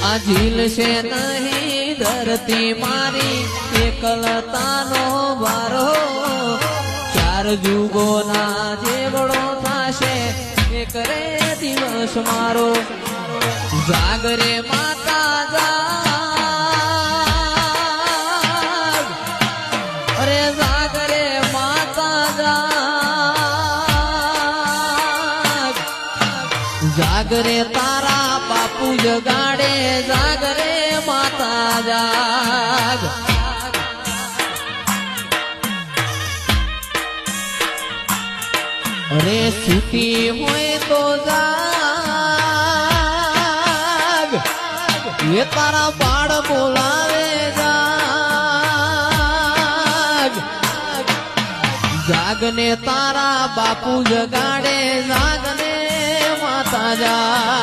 આ ઝીલ છે નહીં ધરતી મારી એકલતાનો વારો ચાર જુગોના જેવડો થાશે એક રે દિવસ મારો જાગરે માતા જાગ અરે જાગરે માતા જાગ જાગરે તારા બાપુ જગાડે જાગરે માતા જાગ અરે છૂટી હોય તો જાગ એ તારા બાળ બોલાવે જાગ જાગને તારા બાપુ જગાડે જાગને માતા જાગ